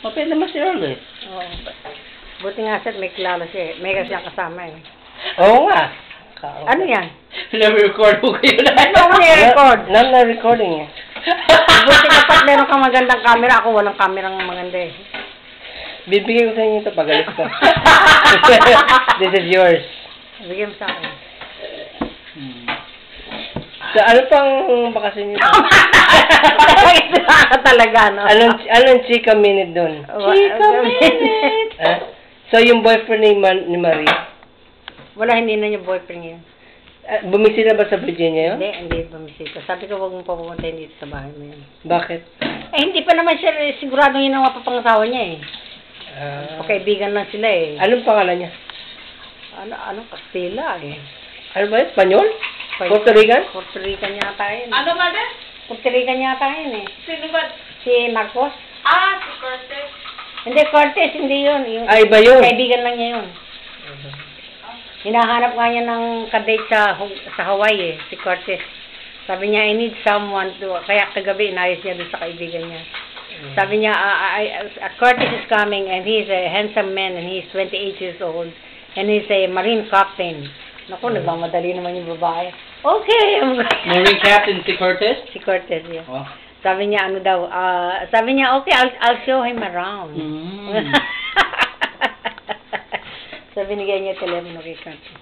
Okay naman si Orly. Oo. Buti nga sir, may kilala siya. May kasi siyang kasama eh. Oo nga. Ano yan? Na-record ko kayo na. Ano ako niya-record? Na-recording eh. Buti kapag meron kang magandang camera, ako walang kamerang maganda eh. Bibigyan ko sa inyo ito pag alis ko. This is yours. Bigyan mo sa akin. So, ano pang bakasyon niyo? Ito ka talaga, no? Anong chika minute doon? Chika minute! So, yung boyfriend ni Marie? Wala, hindi na niya boyfriend yun. Bumisita ba sa Virginia yun? Hindi bumisita. Sabi ko, huwag mong papupuntahin dito sa bahay mo yun. Bakit? Eh, hindi pa naman siya sigurado yun ang mapapangasawa niya eh. Pagkaibigan lang sila eh. Anong pangalan niya? Anong Kastila eh. Ano ba yun? Espanyol? Puerto Rican? Puerto Rican yata yun. Ano ba din? Puerto Rican yata yun eh. Sino ba? Si Marcos? Si Cortez. Hindi, Cortez, hindi yun. Ay, iba yun. Kaibigan lang niya yun. Hinahanap nga niya ng kadate sa Hawaii eh, si Cortez. Sabi niya, I need someone to, kaya kagabi inayos niya doon sa kaibigan niya. Sabi niya, Cortez is coming and he's a handsome man and he's 28 years old and he's a marine captain. Naku, nagmamadali naman yung babae. Okay. Marine captain si Cortez? Si Cortez, yeah. Oh. Sabi niya, ano daw, sabi niya, okay, I'll show him around. So, binigyan niya telepono kay Cortez.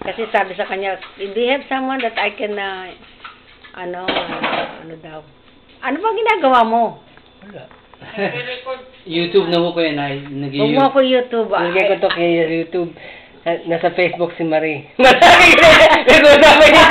Kasi sabi sa kanya, do you have someone that I can, ano daw? Ano bang ginagawa mo? Wala. YouTube na ko yan ay Huwag mo ako YouTube. Nagigay ko to kay YouTube. Nasa Facebook si Marie. Nag-usapan niya.